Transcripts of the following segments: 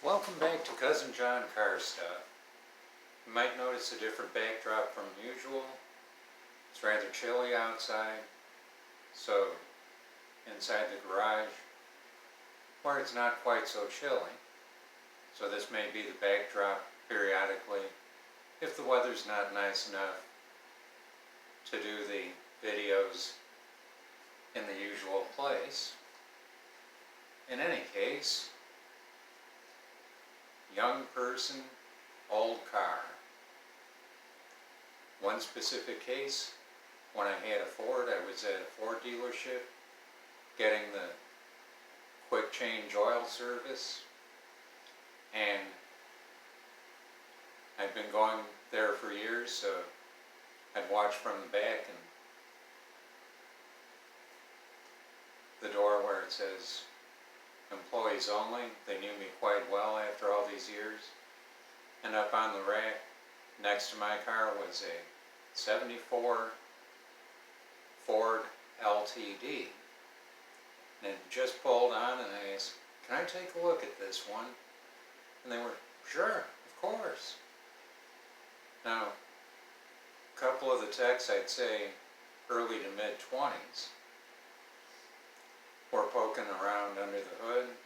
Welcome back to Cousin John Car Stuff. You might notice a different backdrop from usual. It's rather chilly outside, so inside the garage, where it's not quite so chilly. So this may be the backdrop periodically if the weather's not nice enough to do the videos in the usual place. In any case, young person, old car. One specific case, when I had a Ford, I was at a Ford dealership getting the quick change oil service, and I'd been going there for years, so I'd watch from the back, and the door where it says employees only, they knew me quite well after all these years. And up on the rack next to my car was a 74 Ford LTD. And it just pulled on, and I asked, "Can I take a look at this one?" And they were, "Sure, of course." Now, a couple of the techs, I'd say early to mid-20s, were poking around under the hood,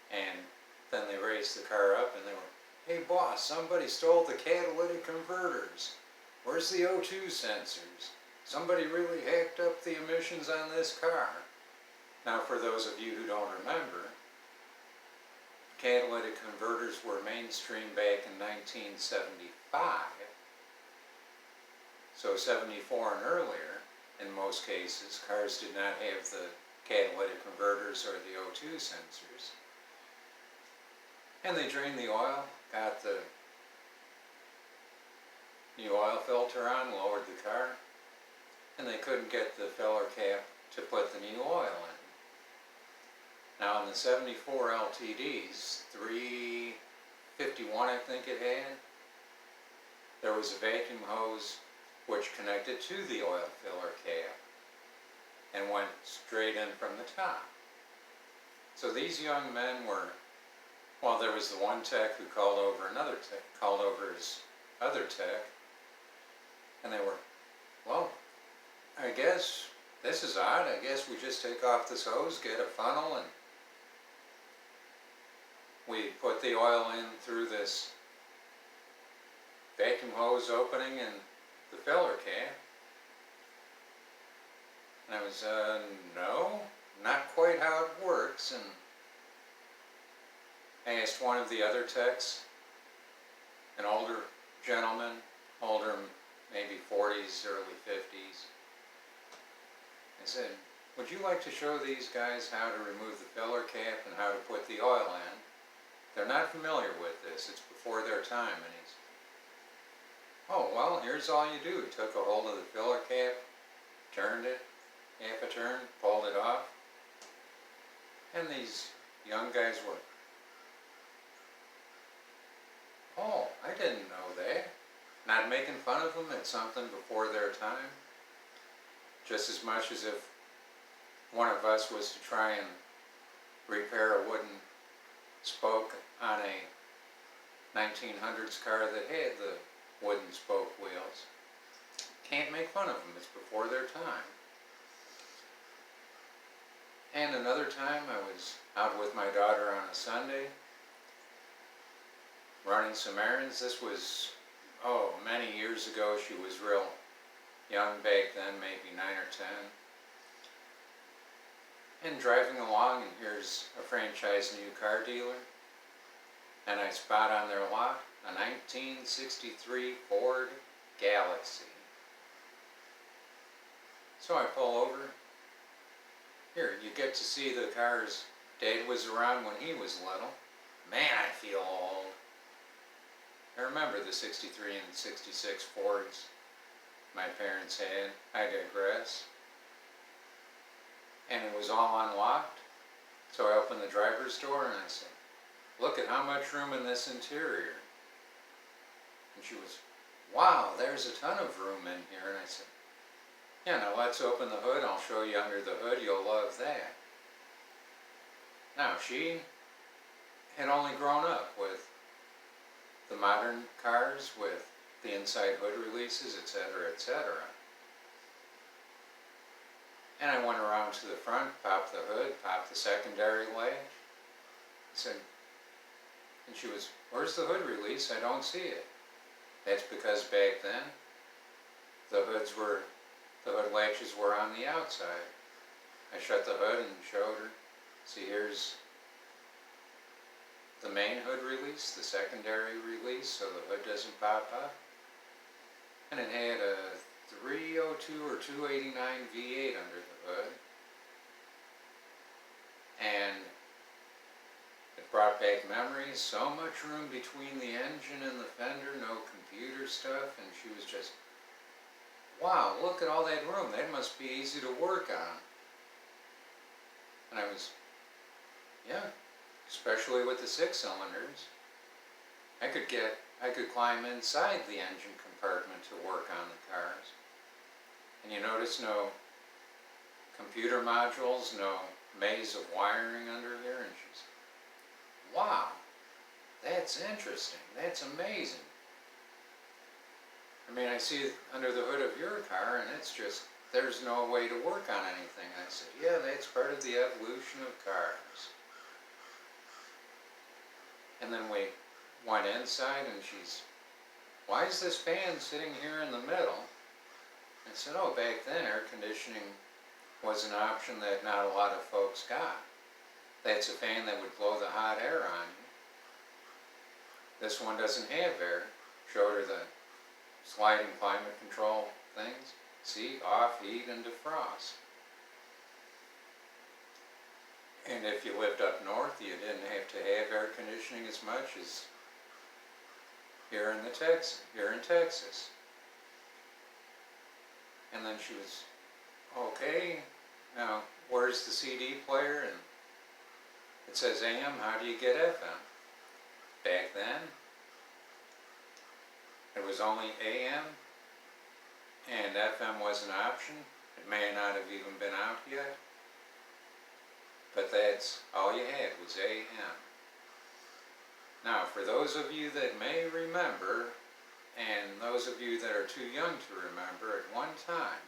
and then they raised the car up and they were, "Hey boss, somebody stole the catalytic converters. Where's the O2 sensors? Somebody really hacked up the emissions on this car." Now, for those of you who don't remember, catalytic converters were mainstream back in 1975, so 74 and earlier. In most cases, cars did not have the catalytic converters or the O2 sensors. And they drained the oil, got the new oil filter on, lowered the car, and they couldn't get the filler cap to put the new oil in. Now, in the 74 LTDs, 351 I think it had, there was a vacuum hose which connected to the oil filler cap and went straight in from the top. So these young men were, well, there was the one tech who called over another tech, called over his other tech, and they were, "Well, I guess this is odd. I guess we just take off this hose, get a funnel, and we put the oil in through this vacuum hose opening and the filler cap." And I was, no, not quite how it works. And I asked one of the other techs, an older gentleman, older maybe 40s, early 50s. I said, "Would you like to show these guys how to remove the filler cap and how to put the oil in? They're not familiar with this. It's before their time." And he's, "Oh, well, here's all you do." He took a hold of the filler cap, turned it, half a turn, pulled it off. And these young guys were, "Oh, I didn't know that." Not making fun of them at something before their time. Just as much as if one of us was to try and repair a wooden spoke on a 1900s car that had the wooden spoke wheels. Can't make fun of them, it's before their time. And another time I was out with my daughter on a Sunday, running some errands. This was, many years ago. She was real young back then, maybe 9 or 10. And driving along, and here's a franchise new car dealer, and I spot on their lot a 1963 Ford Galaxy. So I pull over. Here, you get to see the cars Dad was around when he was little. Man, I feel old. I remember the 63 and 66 Fords my parents had. I digress. And it was all unlocked. So I opened the driver's door and I said, "Look at how much room in this interior." And she was, "Wow, there's a ton of room in here." And I said, "Yeah, now let's open the hood. I'll show you under the hood. You'll love that." Now she had only grown up with the modern cars with the inside hood releases, etc., etc. And I went around to the front, popped the hood, popped the secondary latch. I said, and she was, where's the hood release? I don't see it. That's because back then, the hood latches were on the outside. I shut the hood and showed her, see, here's the main hood release, the secondary release, so the hood doesn't pop up. And it had a 302 or 289 V8 under the hood. And it brought back memories, so much room between the engine and the fender, no computer stuff, and she was just, wow, look at all that room, that must be easy to work on. And I was, yeah, especially with the 6 cylinders. I could climb inside the engine compartment to work on the cars. And you notice no computer modules, no maze of wiring under there, and she's, wow, that's interesting, that's amazing. I mean, I see it under the hood of your car, and it's just, there's no way to work on anything. I said, yeah, that's part of the evolution of cars. And then we went inside, and she's, why is this fan sitting here in the middle? I said, oh, back then air conditioning was an option that not a lot of folks got. That's a fan that would blow the hot air on you. This one doesn't have air. Showed her the sliding climate control things. See, off, heat, and defrost. And if you lived up north, you didn't have to have air conditioning as much as here in Texas. And then she was, okay, now where's the CD player? And it says AM, how do you get FM? Back then, it was only AM, and FM was an option. It may not have even been out yet, but that's all you had was AM. Now, for those of you that may remember, and those of you that are too young to remember, at one time,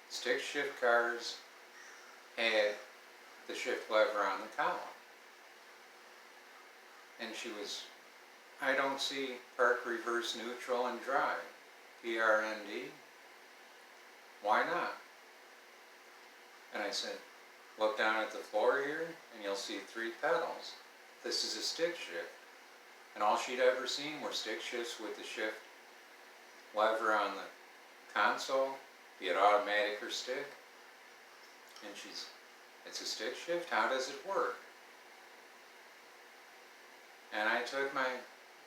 stick shift cars had the shift lever on the column. And she was, I don't see park, reverse, neutral, and drive. PRND. Why not? And I said, look down at the floor here, and you'll see 3 pedals. This is a stick shift. And all she'd ever seen were stick shifts with the shift lever on the console, be it automatic or stick. And she's, it's a stick shift? How does it work? And I took my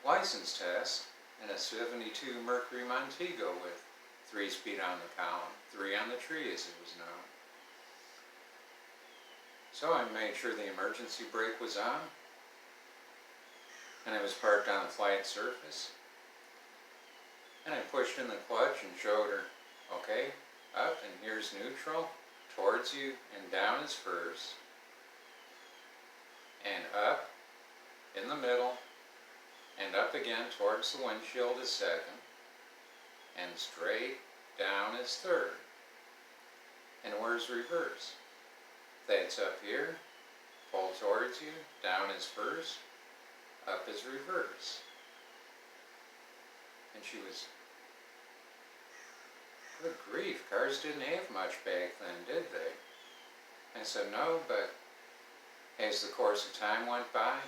license test in a 72 Mercury Montego with 3-speed on the column, 3 on the tree as it was known. So I made sure the emergency brake was on, and it was parked on a flat surface. And I pushed in the clutch and showed her, okay, up, and here's neutral, towards you, and down is first, and up, in the middle, and up again towards the windshield is second, and straight down is third. And where's reverse? That's up here, pull towards you, down is first, up is reverse. And she was, good grief, cars didn't have much back then, did they? I said, no, but as the course of time went by,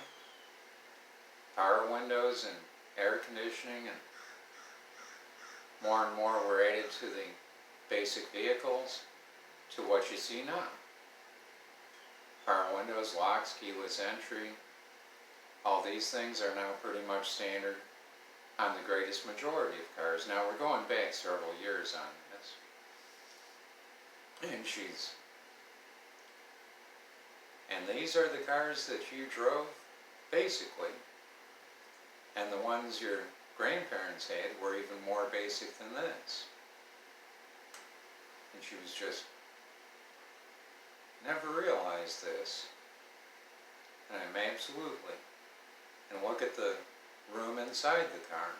power windows and air conditioning and more were added to the basic vehicles to what you see now. Power windows, locks, keyless entry, all these things are now pretty much standard on the greatest majority of cars. Now we're going back several years on this. And these are the cars that you drove, basically. And the ones your grandparents had were even more basic than this. And she was just, never realized this. And I made absolutely. And look at the room inside the car.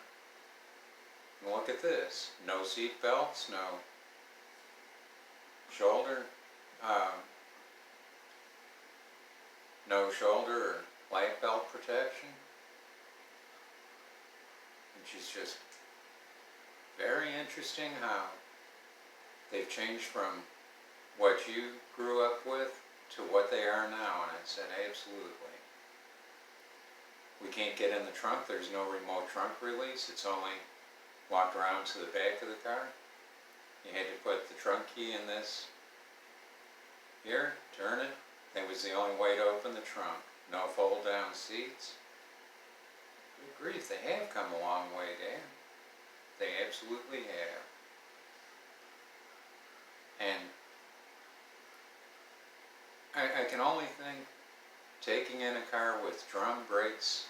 And look at this. No seat belts, shoulder, um, no shoulder or lap belt protection. Which is just very interesting how they've changed from what you grew up with to what they are now. And I said, absolutely. We can't get in the trunk. There's no remote trunk release. It's only walk around to the back of the car. You had to put the trunk key in this here, turn it. That was the only way to open the trunk. No fold down seats. Good grief, they have come a long way, Dan. They absolutely have. And I can only think, taking in a car with drum brakes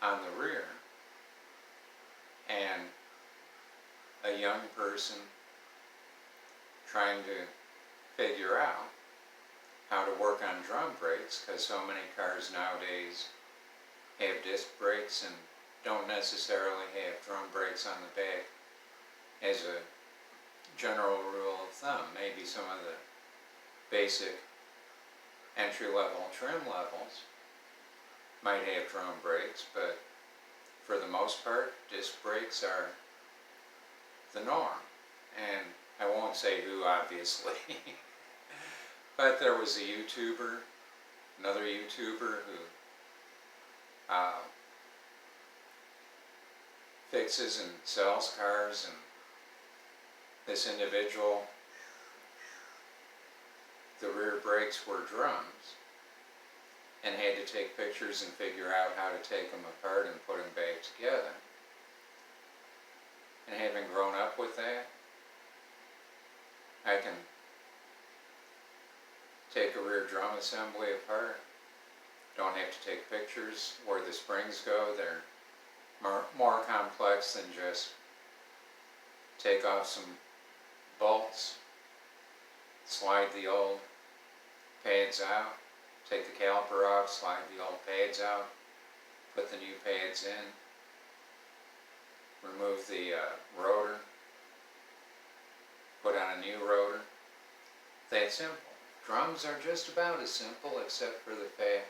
on the rear and a young person trying to figure out how to work on drum brakes, because so many cars nowadays have disc brakes and don't necessarily have drum brakes on the back as a general rule of thumb. Maybe some of the basic entry-level trim levels might have drum brakes, but for the most part, disc brakes are the norm. And I won't say who, obviously, but there was a YouTuber, another YouTuber who fixes and sells cars, and this individual, the rear brakes were drums, and had to take pictures and figure out how to take them apart and put them back together. And having grown up with that, I can take a rear drum assembly apart. Don't have to take pictures where the springs go. They're more complex than just take off some bolts, slide the old pads out, take the caliper off, slide the old pads out, put the new pads in, remove the rotor, put on a new rotor. That simple. Drums are just about as simple, except for the fact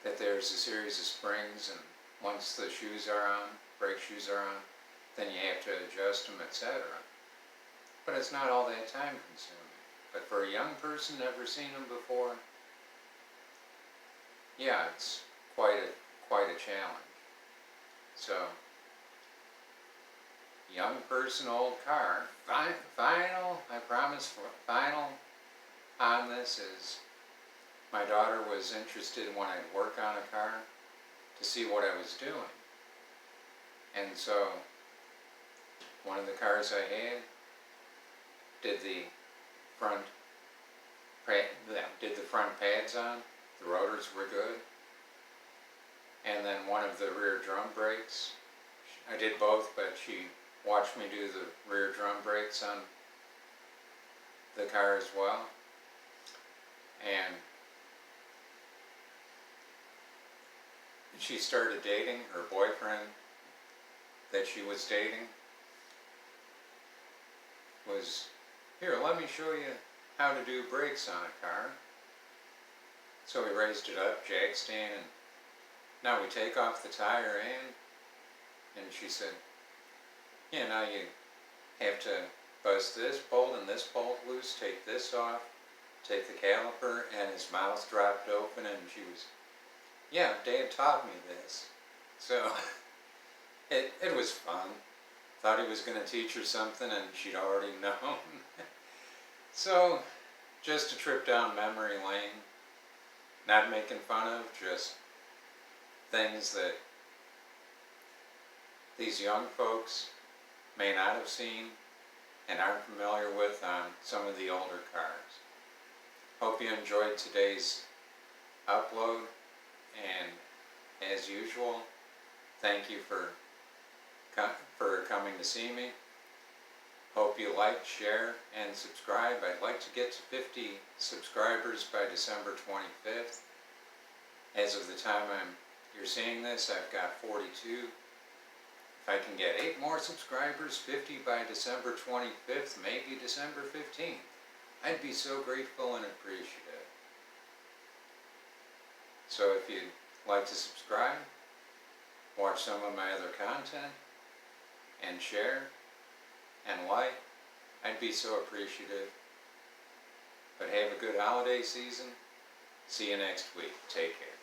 that there's a series of springs, and once the shoes are on, brake shoes are on, then you have to adjust them, etc. But it's not all that time consuming. But for a young person never seen them before, yeah, it's quite a challenge. So, young person, old car. Final, I promise, final on this is, my daughter was interested when I'd work on a car to see what I was doing. And so, one of the cars I had did the front pads on, the rotors were good. And then one of the rear drum brakes, I did both, but she watched me do the rear drum brakes on the car as well. And she started dating. Her boyfriend that she was dating was, here, let me show you how to do brakes on a car. So we raised it up, jack stand, and now we take off the tire and she said, yeah, now you have to bust this bolt and this bolt loose, take this off, take the caliper, and his mouth dropped open, and she was, yeah, Dad taught me this. So it was fun. Thought he was going to teach her something, and she'd already known. So, just a trip down memory lane. Not making fun of, just things that these young folks may not have seen and aren't familiar with on some of the older cars. Hope you enjoyed today's upload, and as usual, thank you for coming to see me. Hope you like, share, and subscribe. I'd like to get to 50 subscribers by December 25th. As of the time you're seeing this, I've got 42. If I can get 8 more subscribers, 50 by December 25th, maybe December 15th, I'd be so grateful and appreciative. So if you'd like to subscribe, watch some of my other content, and share, and like, I'd be so appreciative. But have a good holiday season. See you next week. Take care.